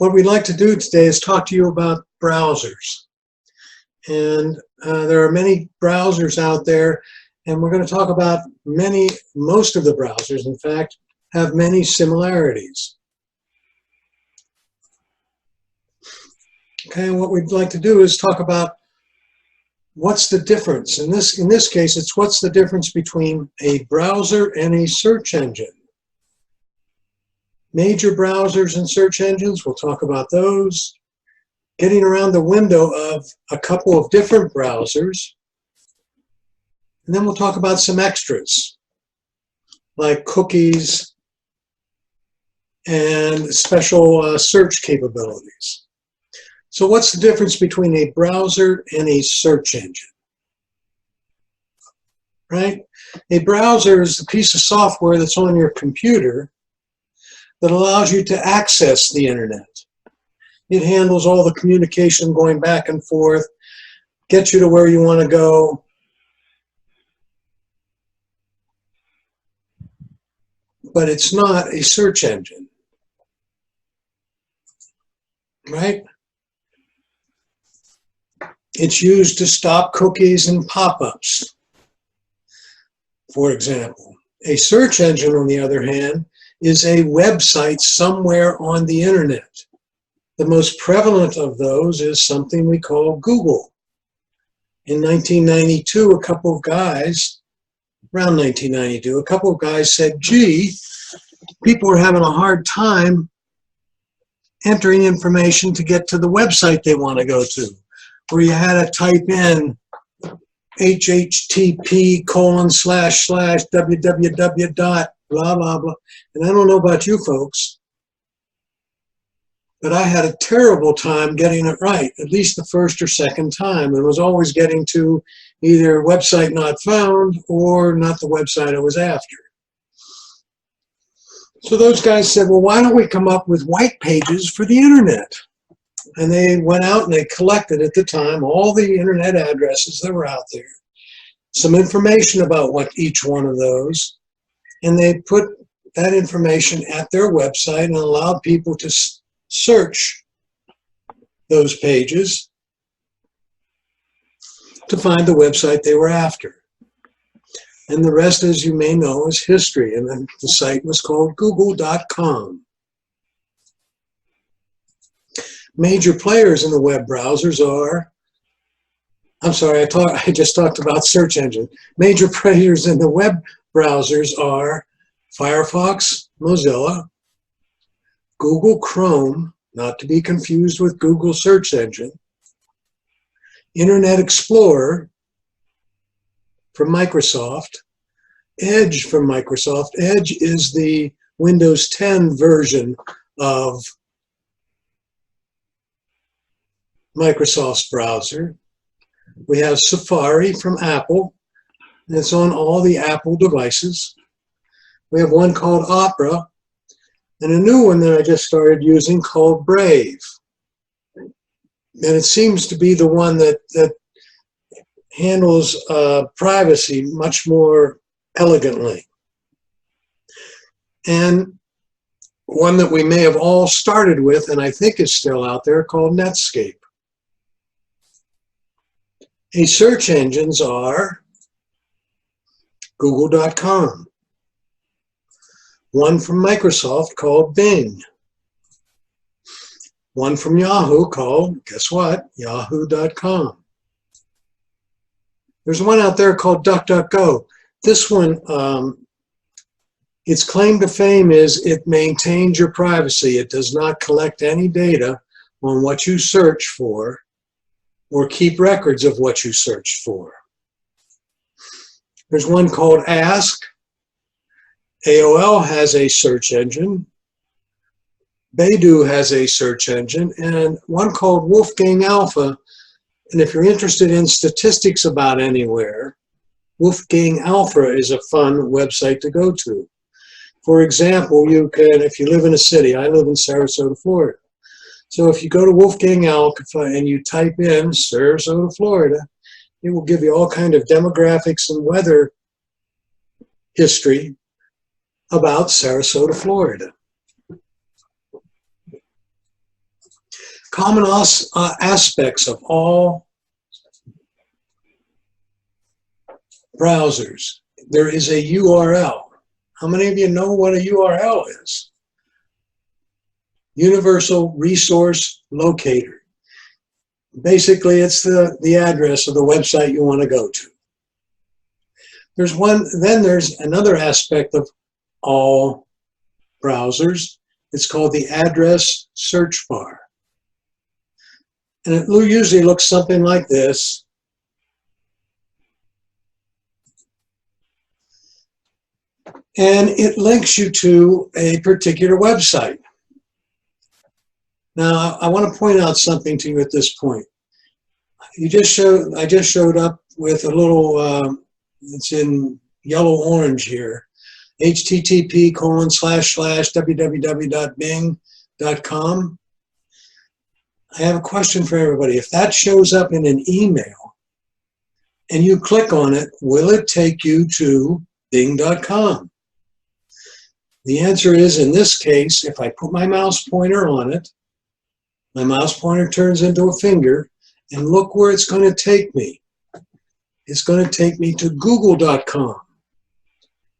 What we'd like to do today is talk to you about browsers. And there are many browsers out there, and we're going to talk about most of the browsers, in fact, have many similarities. Okay, what we'd like to do is talk about what's the difference. In this case, it's what's the difference between a browser and a search engine. Major browsers and search engines, we'll talk about those. Getting around the window of a couple of different browsers. And then we'll talk about some extras, like cookies and special search capabilities. So what's the difference between a browser and a search engine? Right? A browser is a piece of software that's on your computer that allows you to access the internet. It handles all the communication going back and forth, gets you to where you want to go. But it's not a search engine, right? It's used to stop cookies and pop-ups, for example. A search engine, on the other hand, is a website somewhere on the internet. The most prevalent of those is something we call Google. In 1992, a couple of guys said, gee, people are having a hard time entering information to get to the website they want to go to, where you had to type in http://www. blah, blah, blah. And I don't know about you folks, but I had a terrible time getting it right, at least the first or second time, and was always getting to either website not found or not the website I was after. So those guys said, well, why don't we come up with white pages for the internet? And they went out and they collected at the time all the internet addresses that were out there, some information about what each one of those, and they put that information at their website and allowed people to search those pages to find the website they were after. And the rest, as you may know, is history. And then the site was called google.com. Major players in the web browsers are, I just talked about search engine. Major players in the web browsers are Firefox, Mozilla, Google Chrome, not to be confused with Google search engine, Internet Explorer from Microsoft, Edge from Microsoft. Edge is the Windows 10 version of Microsoft's browser. We have Safari from Apple, and it's on all the Apple devices. We have one called Opera, and a new one that I just started using called Brave. And it seems to be the one that handles privacy much more elegantly. And one that we may have all started with, and I think is still out there, called Netscape. A search engines are google.com. One from Microsoft called Bing. One from Yahoo called, guess what, yahoo.com. There's one out there called DuckDuckGo. This one, its claim to fame is it maintains your privacy. It does not collect any data on what you search for or keep records of what you search for. There's one called Ask. AOL has a search engine. Baidu has a search engine, and one called Wolfgang Alpha. And if you're interested in statistics about anywhere, Wolfgang Alpha is a fun website to go to. For example, you can, if you live in a city, I live in Sarasota, Florida. So if you go to Wolfgang Alpha and you type in Sarasota, Florida, it will give you all kind of demographics and weather history about Sarasota, Florida. Common aspects of all browsers. There is a URL. How many of you know what a URL is? Universal Resource Locator. Basically, it's the address of the website you want to go to. Then there's another aspect of all browsers. It's called the address search bar. And it usually looks something like this. And it links you to a particular website. Now, I want to point out something to you at this point. I just showed up with a little, it's in yellow-orange here, http://www.bing.com. I have a question for everybody. If that shows up in an email and you click on it, will it take you to bing.com? The answer is, in this case, if I put my mouse pointer on it, my mouse pointer turns into a finger, and look where it's going to take me. It's going to take me to google.com.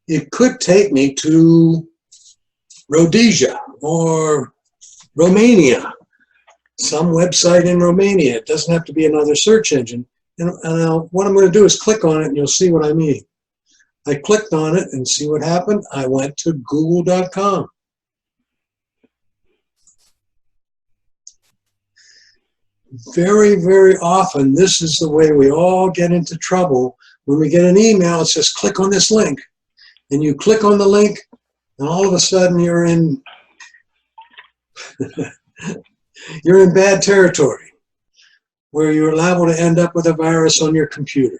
It could take me to Rhodesia or Romania, some website in Romania. It doesn't have to be another search engine. And what I'm going to do is click on it, and you'll see what I mean. I clicked on it, and see what happened? I went to google.com. Very, very often, this is the way we all get into trouble. When we get an email, it says, click on this link. And you click on the link, and all of a sudden you're in you're in bad territory, where you're liable to end up with a virus on your computer.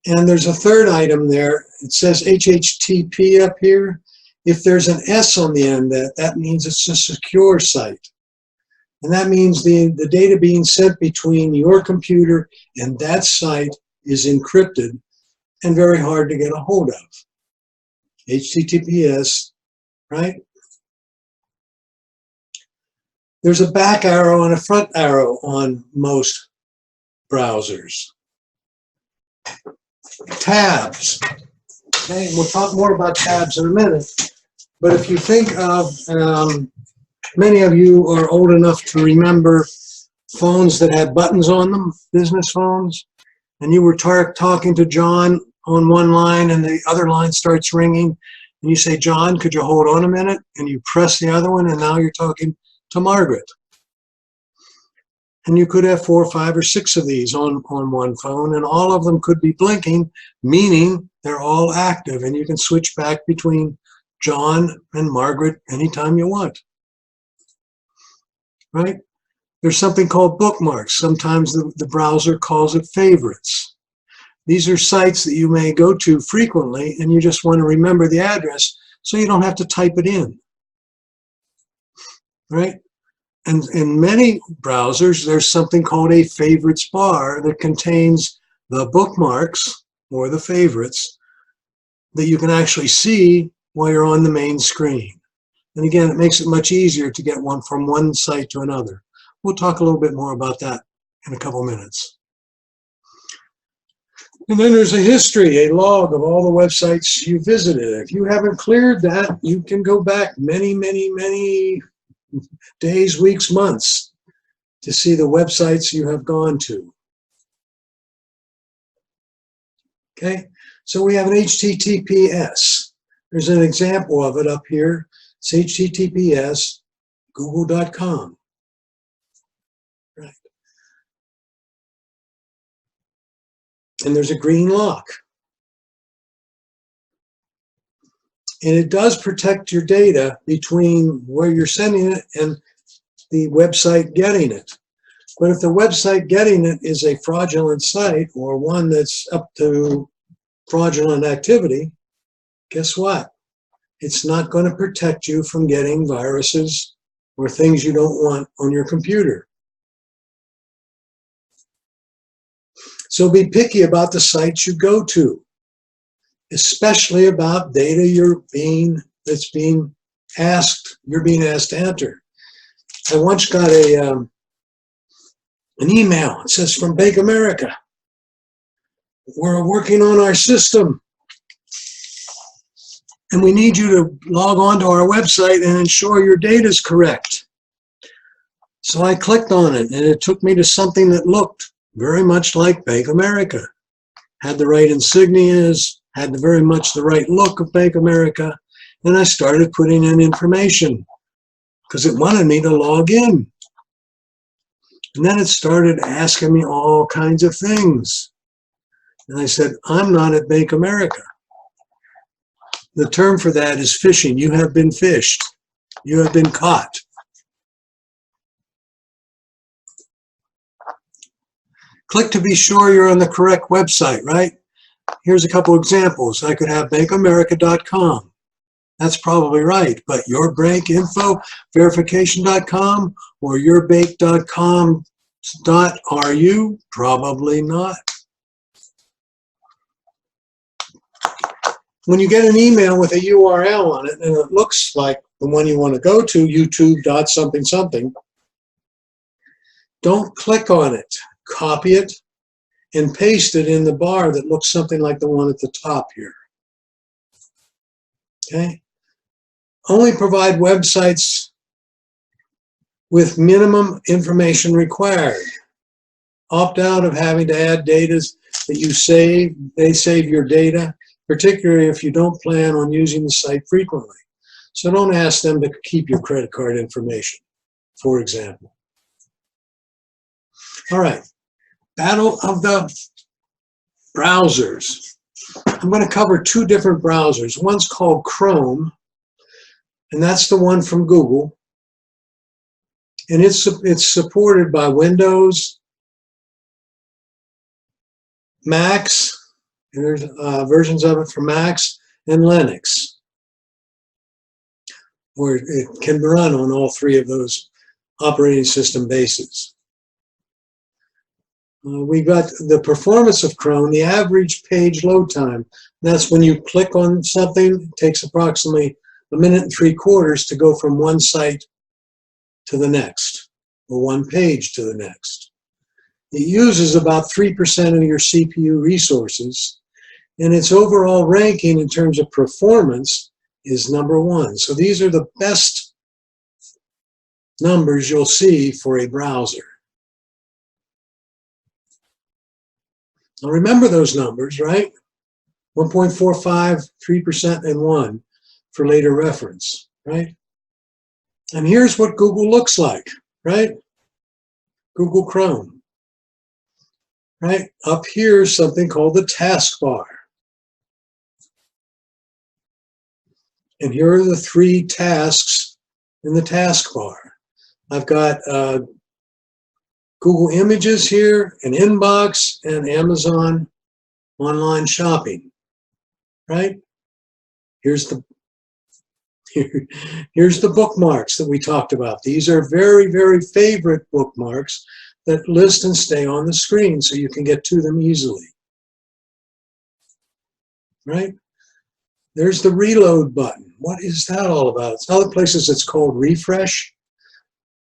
And there's a third item there. It says HTTP up here. If there's an S on the end, that means it's a secure site. And that means the data being sent between your computer and that site is encrypted and very hard to get a hold of. HTTPS, right? There's a back arrow and a front arrow on most browsers. Tabs. Okay, we'll talk more about tabs in a minute. But if you think of, many of you are old enough to remember phones that had buttons on them, business phones, and you were talking to John on one line and the other line starts ringing, and you say, John, could you hold on a minute? And you press the other one, and now you're talking to Margaret. And you could have 4, 5, or 6 of these on one phone, and all of them could be blinking, meaning they're all active, and you can switch back between John and Margaret anytime you want. Right? There's something called bookmarks. Sometimes the browser calls it favorites. These are sites that you may go to frequently, and you just want to remember the address so you don't have to type it in. Right? And in many browsers, there's something called a favorites bar that contains the bookmarks or the favorites that you can actually see while you're on the main screen. And again, it makes it much easier to get one from one site to another. We'll talk a little bit more about that in a couple minutes. And then there's a history, a log of all the websites you visited. If you haven't cleared that, you can go back many, many, many days, weeks, months to see the websites you have gone to. Okay, so we have an HTTPS. There's an example of it up here. It's HTTPS google.com. Right. And there's a green lock. And it does protect your data between where you're sending it and the website getting it. But if the website getting it is a fraudulent site or one that's up to fraudulent activity, guess what? It's not going to protect you from getting viruses or things you don't want on your computer. So be picky about the sites you go to, especially about data you're being asked to enter. I once got an email. It says, from Bank America, we're working on our system, and we need you to log on to our website and ensure your data is correct. So I clicked on it, and it took me to something that looked very much like Bank America. Had the right insignias, had very much the right look of Bank America, and I started putting in information because it wanted me to log in. And then it started asking me all kinds of things. And I said, I'm not at Bank America. The term for that is phishing. You have been phished. You have been caught. Click to be sure you're on the correct website, right? Here's a couple examples. I could have bankamerica.com. That's probably right, but yourbankinfo verification.com or yourbank.com.ru, probably not. When you get an email with a URL on it and it looks like the one you want to go to, youtube.something, don't click on it. Copy it and paste it in the bar that looks something like the one at the top here. Okay? Only provide websites with minimum information required. Opt out of having to add data that you save. They save your data, particularly if you don't plan on using the site frequently. So don't ask them to keep your credit card information, for example. All right, battle of the browsers. I'm going to cover two different browsers. One's called Chrome, and that's the one from Google. And it's supported by Windows, Macs, and there's versions of it for Macs, and Linux, where it can run on all three of those operating system bases. We've got the performance of Chrome, the average page load time. That's when you click on something, it takes approximately 1 minute and 3/4 to go from one site to the next, or one page to the next. It uses about 3% of your CPU resources, and its overall ranking in terms of performance is #1. So these are the best numbers you'll see for a browser. Now remember those numbers, right? 1.45, 3%, and 1 for later reference, right? And here's what Google looks like, right? Google Chrome, right? Up here is something called the taskbar. And here are the 3 tasks in the taskbar. I've got Google Images here, an inbox, and Amazon online shopping, right? Here's the bookmarks that we talked about. These are very, very favorite bookmarks that list and stay on the screen so you can get to them easily, right? There's the reload button. What is that all about? It's other places it's called refresh.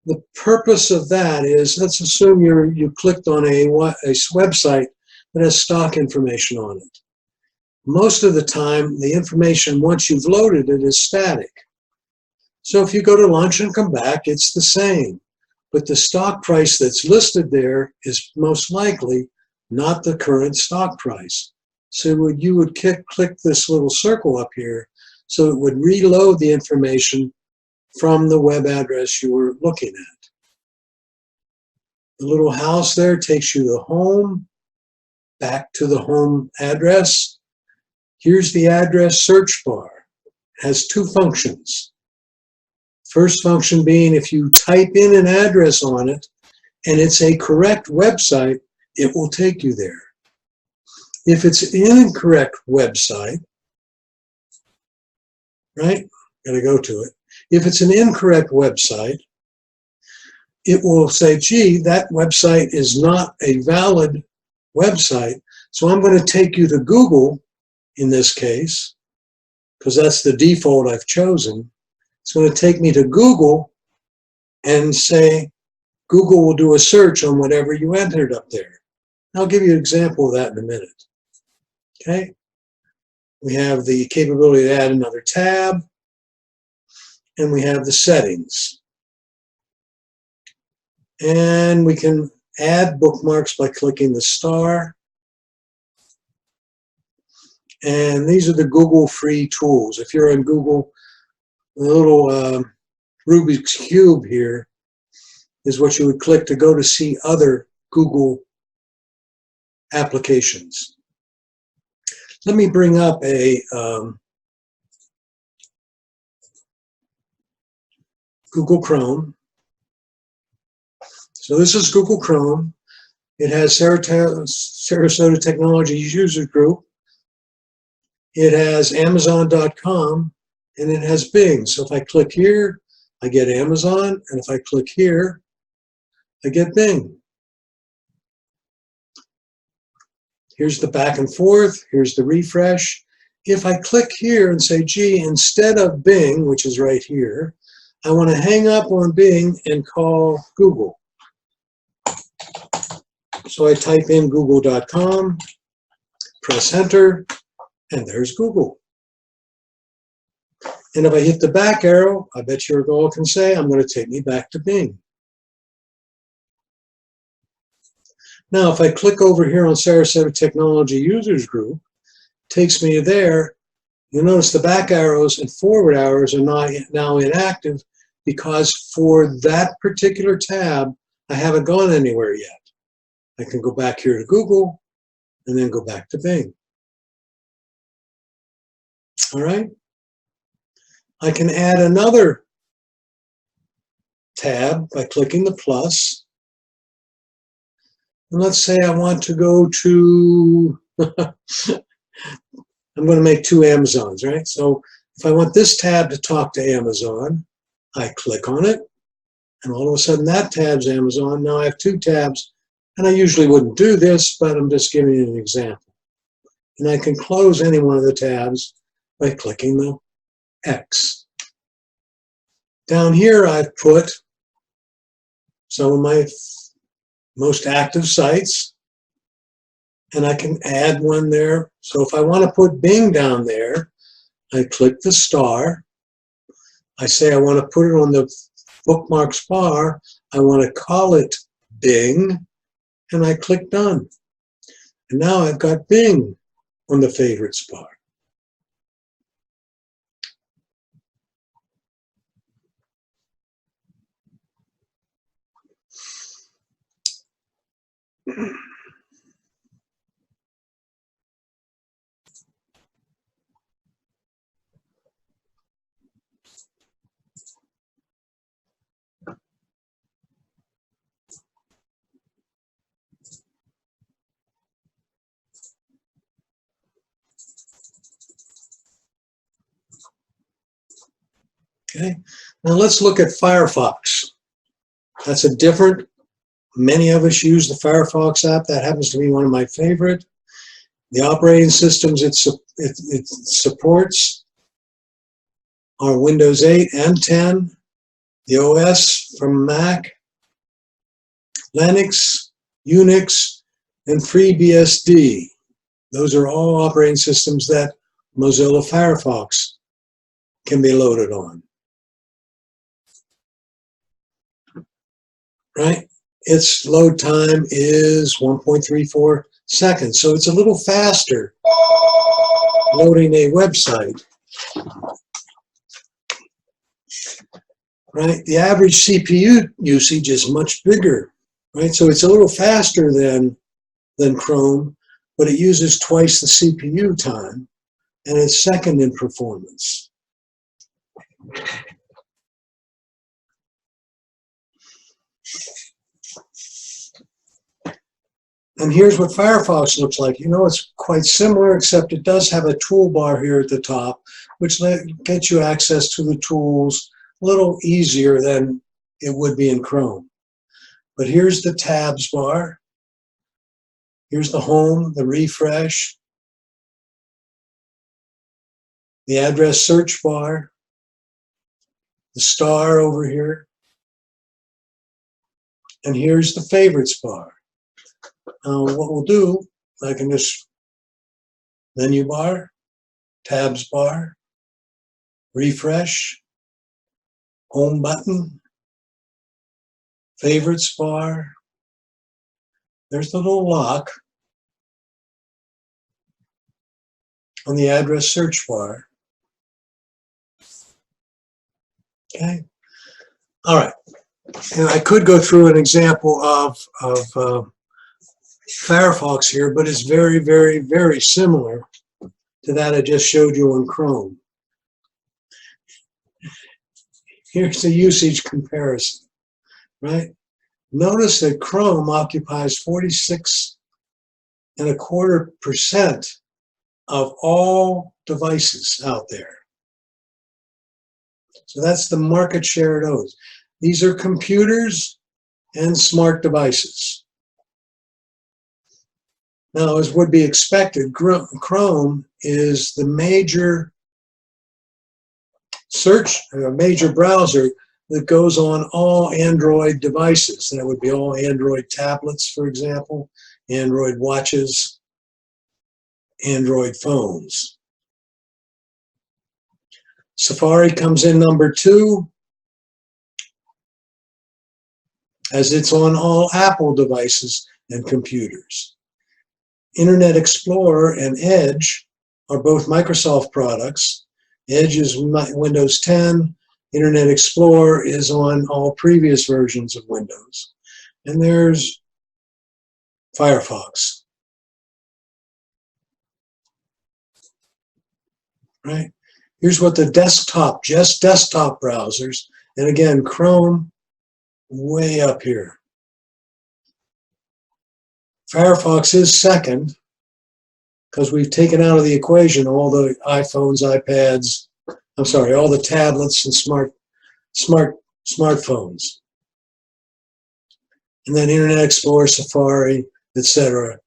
The purpose of that is, let's assume you clicked on a website that has stock information on it. Most of the time, the information, once you've loaded it, is static. So if you go to lunch and come back, it's the same. But the stock price that's listed there is most likely not the current stock price. So you would click this little circle up here, so it would reload the information from the web address you were looking at. The little house there takes you to home, back to the home address. Here's the address search bar. It has 2 functions. First function being if you type in an address on it and it's a correct website, it will take you there. If it's an incorrect website, right, gotta go to it. If it's an incorrect website, it will say, gee, that website is not a valid website, so I'm going to take you to Google in this case, because that's the default I've chosen. It's going to take me to Google and say, Google will do a search on whatever you entered up there. I'll give you an example of that in a minute. Okay? We have the capability to add another tab, and we have the settings. And we can add bookmarks by clicking the star. And these are the Google free tools. If you're in Google, the little Rubik's Cube here is what you would click to go to see other Google applications. Let me bring up a Google Chrome. So this is Google Chrome. It has Sarasota Technologies User Group. It has Amazon.com, and it has Bing. So if I click here, I get Amazon, and if I click here, I get Bing. Here's the back and forth. Here's the refresh. If I click here and say, gee, instead of Bing, which is right here, I want to hang up on Bing and call Google. So I type in google.com, press enter, and there's Google. And if I hit the back arrow, I bet you all can say, I'm going to take me back to Bing. Now, if I click over here on Sarasota Technology Users Group, it takes me there. You'll notice the back arrows and forward arrows are now inactive because for that particular tab, I haven't gone anywhere yet. I can go back here to Google and then go back to Bing. All right? I can add another tab by clicking the plus. And let's say I want to go to, I'm going to make two Amazons, right? So if I want this tab to talk to Amazon, I click on it, and all of a sudden that tab's Amazon. Now I have two tabs, and I usually wouldn't do this, but I'm just giving you an example. And I can close any one of the tabs by clicking the X. Down here I've put some of my most active sites, and I can add one there. So if I want to put Bing down there, I click the star. I say I want to put it on the bookmarks bar. I want to call it Bing, and I click done. And now I've got Bing on the favorites bar. Okay, now let's look at Firefox. That's a different, many of us use the Firefox app. That happens to be one of my favorite. The operating systems it supports are Windows 8 and 10, the OS from Mac, Linux, Unix, and FreeBSD. Those are all operating systems that Mozilla Firefox can be loaded on. Right? Its load time is 1.34 seconds, so it's a little faster loading a website. Right? The average CPU usage is much bigger, right? So it's a little faster than Chrome, but it uses twice the CPU time, and it's second in performance. And here's what Firefox looks like. You know, it's quite similar, except it does have a toolbar here at the top, which gets you access to the tools a little easier than it would be in Chrome. But here's the tabs bar. Here's the home, the refresh, the address search bar, the star over here. And here's the favorites bar. What we'll do, I can just menu bar, tabs bar, refresh, home button, favorites bar. There's the little lock on the address search bar. Okay. All right. And I could go through an example of Firefox here, but it's very, very, very similar to that I just showed you on Chrome. Here's the usage comparison, right? Notice that Chrome occupies 46.25% of all devices out there. So that's the market share it owes. These are computers and smart devices. Now, as would be expected, Chrome is the major major browser that goes on all Android devices. That would be all Android tablets, for example, Android watches, Android phones. Safari comes in number 2, as it's on all Apple devices and computers. Internet Explorer and Edge are both Microsoft products. Edge is Windows 10. Internet Explorer is on all previous versions of Windows. And there's Firefox. Right? Here's what the desktop, just desktop browsers, and again, Chrome way up here. Firefox is second because we've taken out of the equation all the iPhones, iPads, all the tablets and smartphones. And then Internet Explorer, Safari, etc.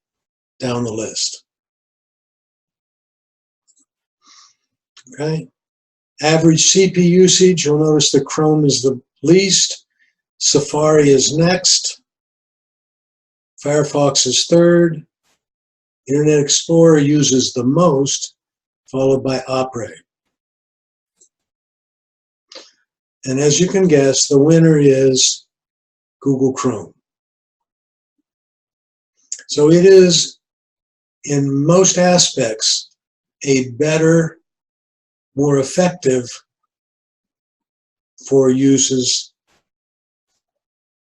down the list. Okay. Average CPU usage, you'll notice that Chrome is the least, Safari is next, Firefox is third, Internet Explorer uses the most, followed by Opera. And as you can guess, the winner is Google Chrome. So it is, in most aspects, a better, more effective for uses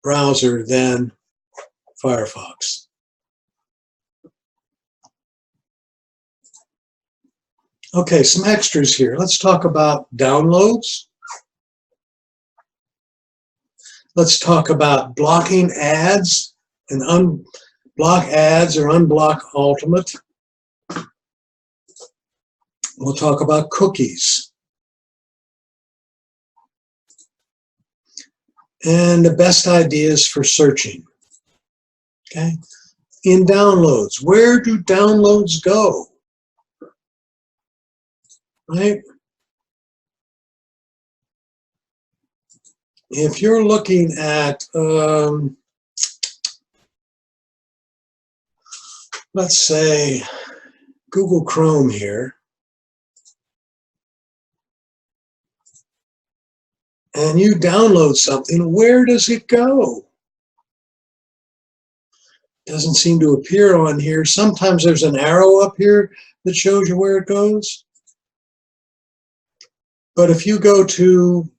browser than Firefox. Okay, some extras here. Let's talk about downloads. Let's talk about blocking ads and unblock ads or unblock Ultimate. We'll talk about cookies. And the best ideas for searching. Okay? In downloads, where do downloads go? Right? If you're looking at, let's say, Google Chrome here, and you download something, where does it go? Doesn't seem to appear on here. Sometimes there's an arrow up here that shows you where it goes. But if you go to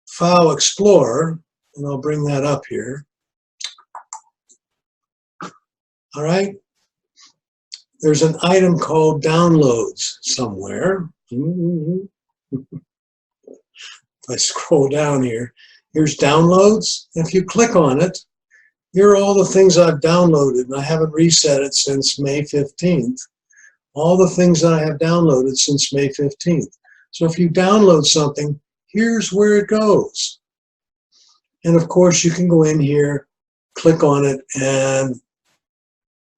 File Explorer, and I'll bring that up here, all right, there's an item called Downloads somewhere. If I scroll down here, here's Downloads. If you click on it, here are all the things I've downloaded, and I haven't reset it since May 15th. All the things that I have downloaded since May 15th. So if you download something, here's where it goes. And of course, you can go in here, click on it, and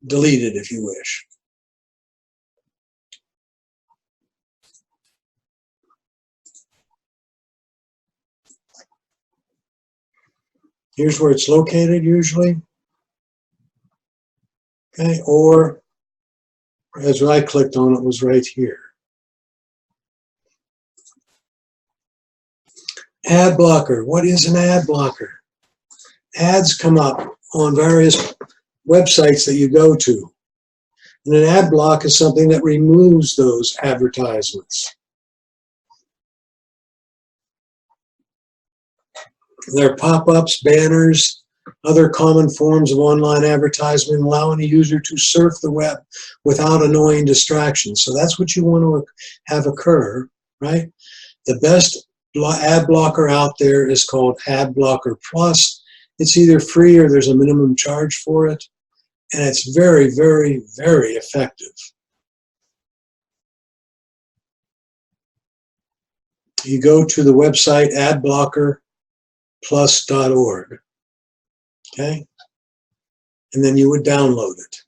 delete it if you wish. Here's where it's located usually. Okay, or as I clicked on it, was right here. Ad blocker. What is an ad blocker? Ads come up on various websites that you go to. And an ad block is something that removes those advertisements. There are pop-ups, banners, other common forms of online advertisement allowing a user to surf the web without annoying distractions. So that's what you want to have occur, right? The best ad blocker out there is called AdBlocker Plus. It's either free or there's a minimum charge for it. And it's very, very, very effective. You go to the website adblockerplus.org, okay? And then you would download it.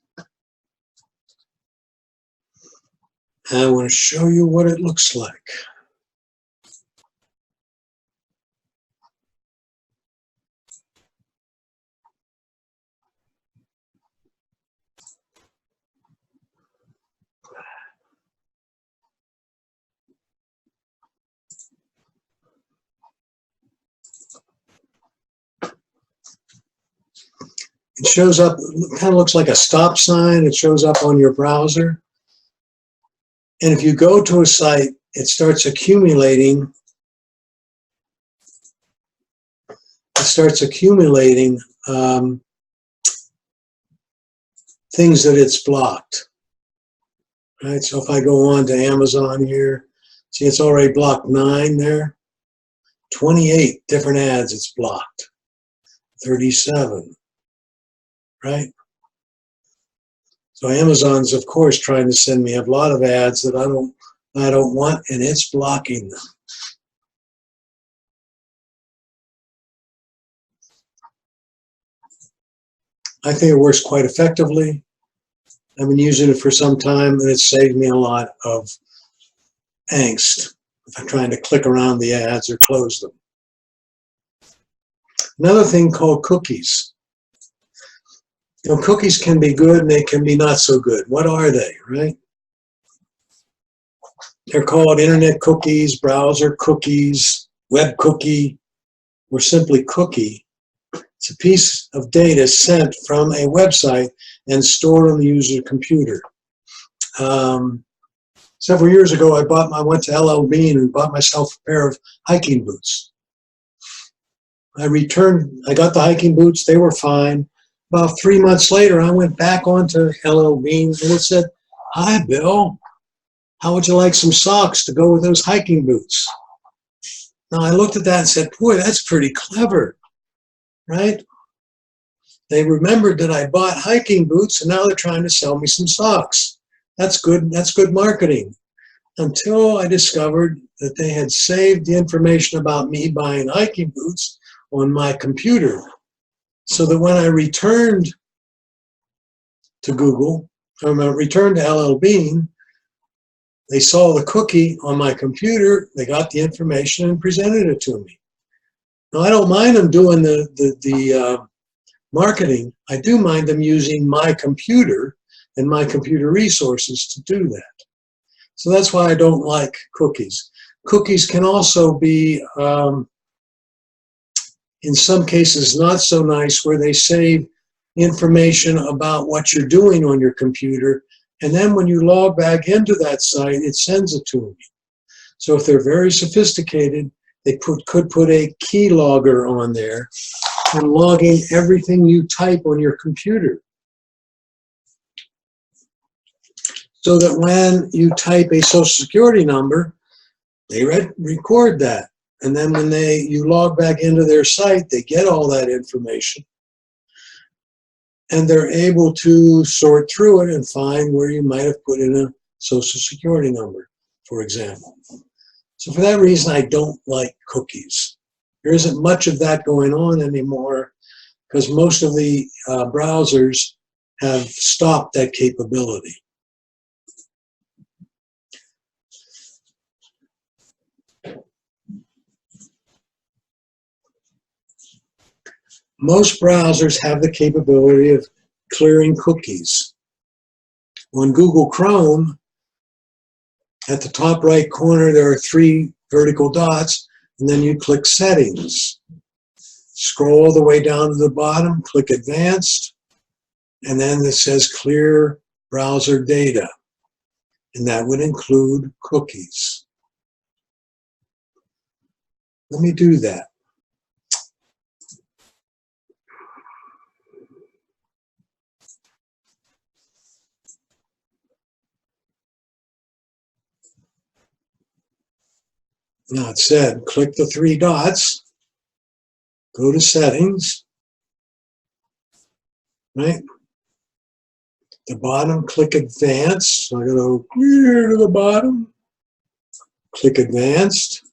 And I want to show you what it looks like. It shows up, it kind of looks like a stop sign. It shows up on your browser. And if you go to a site, it starts accumulating. Things that it's blocked. Right? So if I go on to Amazon here, see it's already blocked 9 there. 28 different ads it's blocked. 37. Right? So Amazon's, of course, trying to send me a lot of ads that I don't want, and it's blocking them. I think it works quite effectively. I've been using it for some time, and it's saved me a lot of angst if I'm trying to click around the ads or close them. Another thing called cookies. You know, cookies can be good and they can be not so good. What are they, right? They're called internet cookies, browser cookies, web cookie, or simply cookie. It's a piece of data sent from a website and stored on the user's computer. Several years ago, I went to LL Bean and bought myself a pair of hiking boots. I got the hiking boots, they were fine. About 3 months later, I went back onto LL Bean and it said, "Hi, Bill. How would you like some socks to go with those hiking boots?" Now, I looked at that and said, boy, that's pretty clever, right? They remembered that I bought hiking boots and now they're trying to sell me some socks. That's good marketing. Until I discovered that they had saved the information about me buying hiking boots on my computer. So that when I returned to Google, or returned to LL Bean, they saw the cookie on my computer, they got the information and presented it to me. Now, I don't mind them doing the marketing. I do mind them using my computer and my computer resources to do that. So that's why I don't like cookies. Cookies can also be, in some cases, not so nice, where they save information about what you're doing on your computer, and then when you log back into that site, it sends it to me. So if they're very sophisticated, they could put a keylogger on there and logging everything you type on your computer. So that when you type a social security number, they record that. And then when you log back into their site, they get all that information. And they're able to sort through it and find where you might have put in a social security number, for example. So for that reason, I don't like cookies. There isn't much of that going on anymore because most of the browsers have stopped that capability. most browsers have the capability of clearing cookies. On Google Chrome, at the top right corner, there are 3 vertical dots, and then you click Settings. Scroll all the way down to the bottom, click Advanced, and then it says Clear Browser Data, and that would include cookies. Let me do that. Now it said, click the 3 dots, go to Settings, right? The bottom, click Advanced. So I'm going to go clear to the bottom, click Advanced,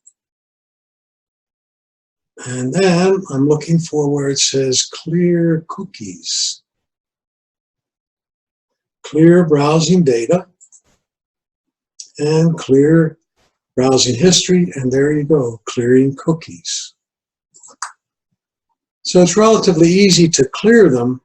and then I'm looking for where it says Clear Cookies. Clear Browsing Data, and Clear Browsing History, and there you go, clearing cookies. So it's relatively easy to clear them.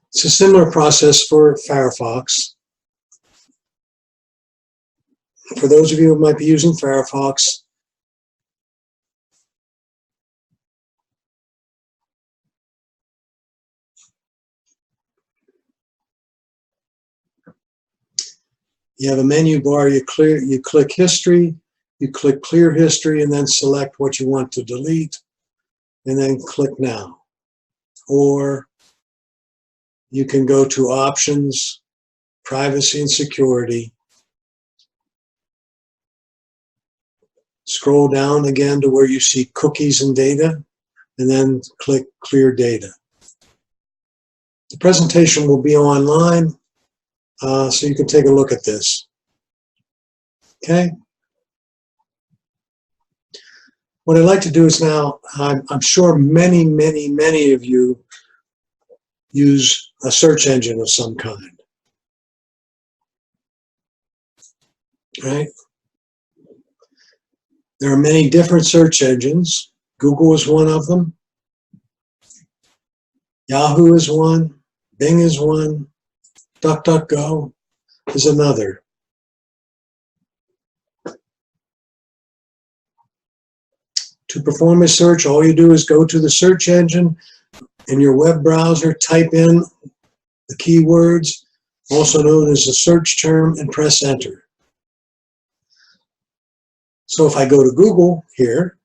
It's a similar process for Firefox. For those of you who might be using Firefox, you have a menu bar, you click History, you click Clear History, and then select what you want to delete, and then click Now. Or you can go to Options, Privacy and Security, scroll down again to where you see Cookies and Data, and then click Clear Data. The presentation will be online, so you can take a look at this. Okay? What I'd like to do is now, I'm sure many of you use a search engine of some kind, right? There are many different search engines. Google is one of them. Yahoo is one. Bing is one. DuckDuckGo is another. To perform a search, all you do is go to the search engine in your web browser, type in the keywords, also known as a search term, and press enter. So if I go to Google here,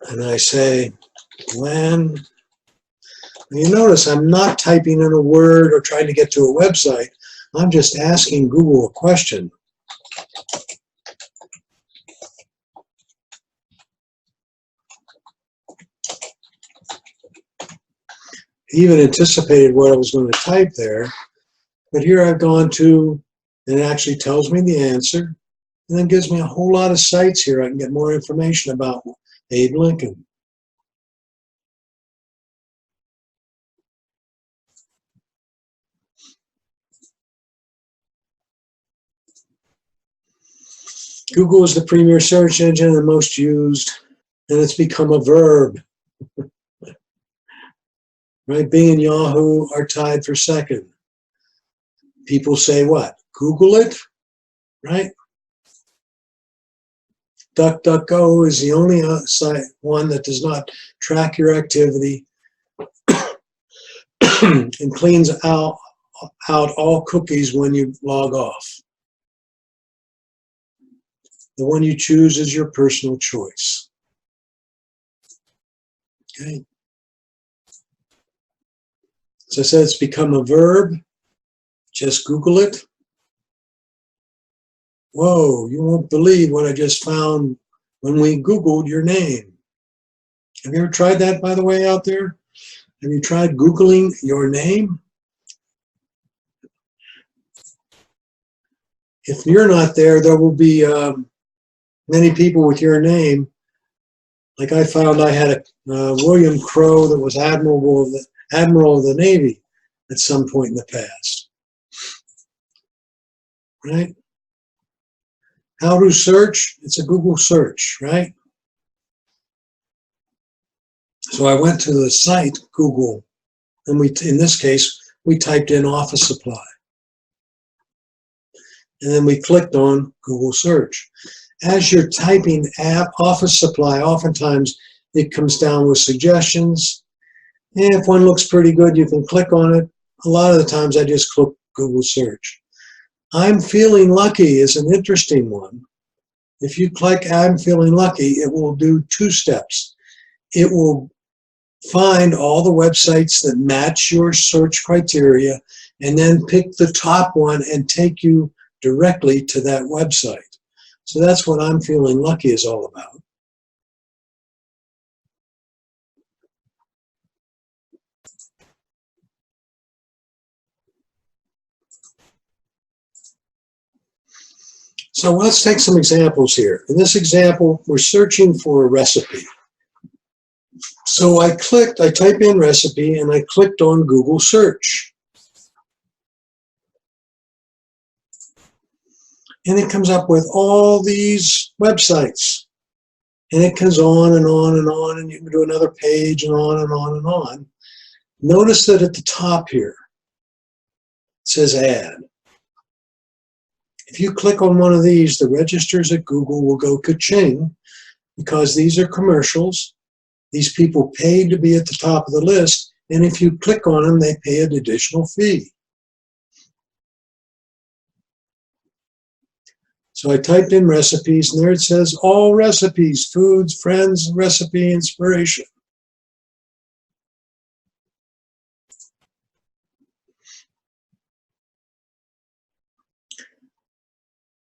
and I say when, you notice I'm not typing in a word or trying to get to a website. I'm just asking Google a question. He even anticipated what I was going to type there. But here I've gone to, and it actually tells me the answer, and then gives me a whole lot of sites here. I can get more information about Abe Lincoln. Google is the premier search engine and most used, and it's become a verb. Right? Bing and Yahoo are tied for second. People say what? Google it, right? DuckDuckGo is the only site one that does not track your activity and cleans out all cookies when you log off. The one you choose is your personal choice. Okay. As I said, it's become a verb. Just Google it. Whoa, you won't believe what I just found when we Googled your name. Have you ever tried that, by the way, out there? Have you tried Googling your name? If you're not there, there will be many people with your name Like I found I had a William Crowe that was Admiral of the Navy at some point in the past. Right? How to search? It's a Google search, right? So I went to the site Google, and in this case, we typed in office supply. And then we clicked on Google search. As you're typing office supply, oftentimes it comes down with suggestions. And if one looks pretty good, you can click on it. A lot of the times I just click Google search. I'm feeling lucky is an interesting one. If you click I'm feeling lucky, it will do two steps. It will find all the websites that match your search criteria and then pick the top one and take you directly to that website. So that's what I'm feeling lucky is all about. So let's take some examples here. In this example, we're searching for a recipe. So I type in recipe, and I clicked on Google search. And it comes up with all these websites. And it goes on and on and on, and you can do another page and on and on and on. Notice that at the top here, it says add. If you click on one of these, the registers at Google will go ka-ching, because these are commercials. These people paid to be at the top of the list, and if you click on them, they pay an additional fee. So I typed in recipes, and there it says all recipes, foods, friends, recipe, inspiration.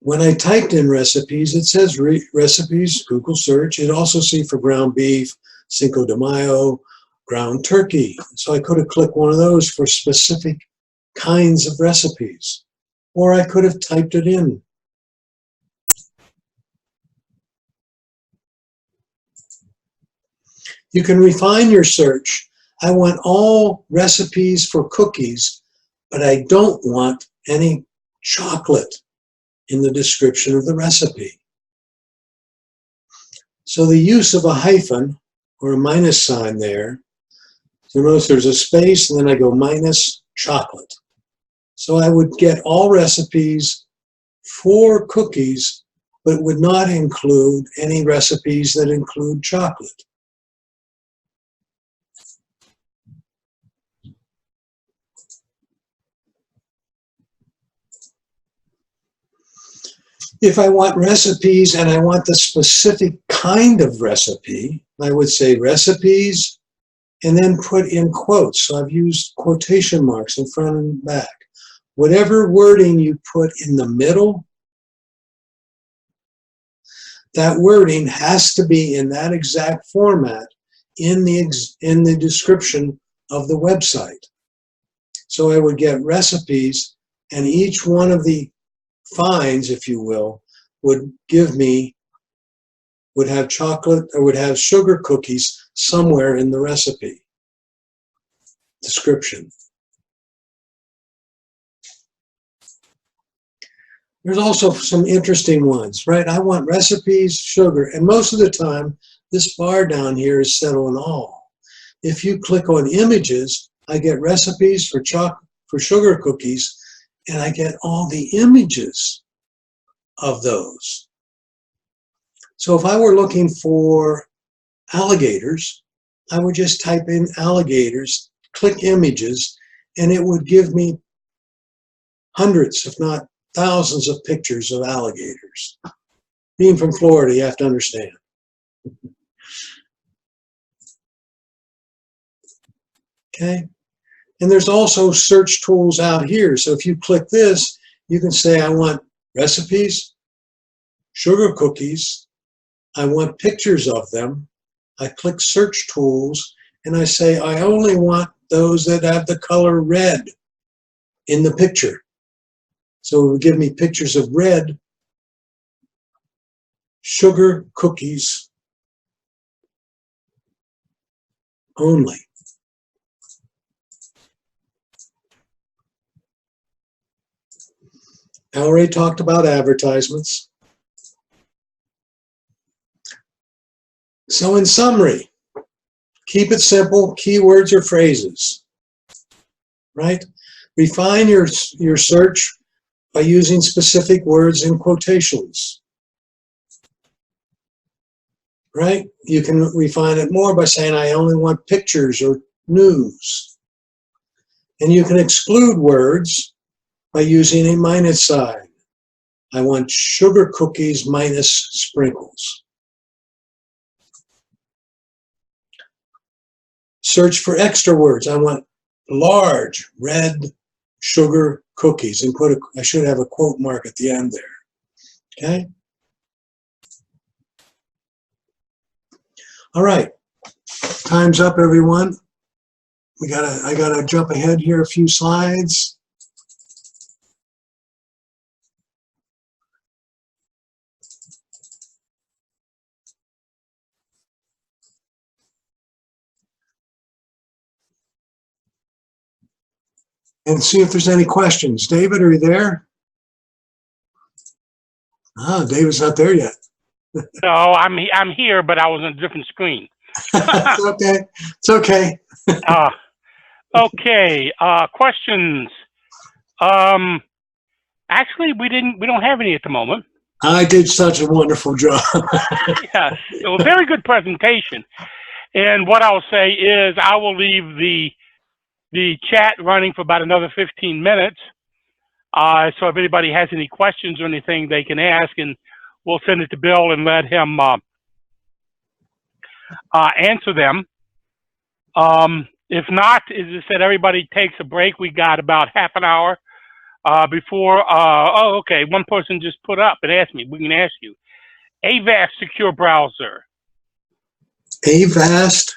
When I typed in recipes, it says recipes, Google search. It also see for ground beef, Cinco de Mayo, ground turkey. So I could have clicked one of those for specific kinds of recipes, or I could have typed it in. You can refine your search. I want all recipes for cookies, but I don't want any chocolate in the description of the recipe. So the use of a hyphen or a minus sign there, you notice there's a space and then I go minus chocolate. So I would get all recipes for cookies, but would not include any recipes that include chocolate. If I want recipes and I want the specific kind of recipe, I would say recipes and then put in quotes. So I've used quotation marks in front and back. Whatever wording you put in the middle, that wording has to be in that exact format in the description of the website. So I would get recipes, and each one of the finds, if you will, would have chocolate or would have sugar cookies somewhere in the recipe description. There's also some interesting ones, right? I want recipes, sugar, and most of the time, this bar down here is set on all. If you click on images, I get recipes for sugar cookies, and I get all the images of those. So if I were looking for alligators, I would just type in alligators, click images, and it would give me hundreds, if not thousands of pictures of alligators. Being from Florida, you have to understand. Okay? And there's also search tools out here. So if you click this, you can say, I want recipes, sugar cookies, I want pictures of them. I click search tools, and I say, I only want those that have the color red in the picture. So it would give me pictures of red sugar cookies only. I already talked about advertisements. So in summary, keep it simple, keywords or phrases, right? Refine your search by using specific words and quotations, right? You can refine it more by saying, I only want pictures or news. And you can exclude words by using a minus sign. I want sugar cookies minus sprinkles. Search for extra words. I want large red sugar cookies, and I should have a quote mark at the end there. Okay? All right. Time's up, everyone. I gotta jump ahead here a few slides. And see if there's any questions. David, are you there? Ah, David's not there yet. No, I'm here, but I was on a different screen. It's okay. It's okay. Okay. Questions. Actually, we don't have any at the moment. I did such a wonderful job. Yes, it was a very good presentation. And what I'll say is, I will leave the chat running for about another 15 minutes. So if anybody has any questions or anything, they can ask, and we'll send it to Bill and let him answer them. If not, as I said, everybody takes a break. We got about half an hour before. Oh, okay. One person just put up and asked me. We can ask you. Avast secure browser. Avast.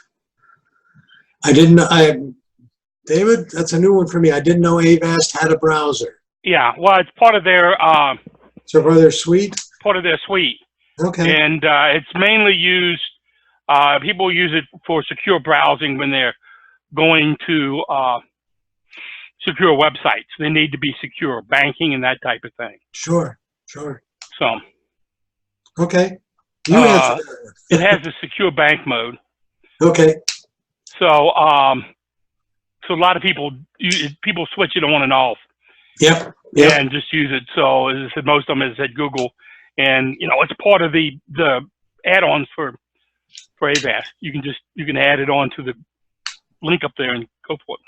I didn't know. David, that's a new one for me. I didn't know Avast had a browser. Yeah, well, it's part of their So part of their suite? Part of their suite. Okay. And it's mainly used, people use it for secure browsing when they're going to secure websites. They need to be secure, banking and that type of thing. Sure, sure. So. Okay. You answer that. It has a secure bank mode. Okay. So, so a lot of people switch it on and off. Yep. Yep. And just use it. So as I said, most of them is at Google, and it's part of the add-ons for Avast. You can add it on to the link up there and go for it.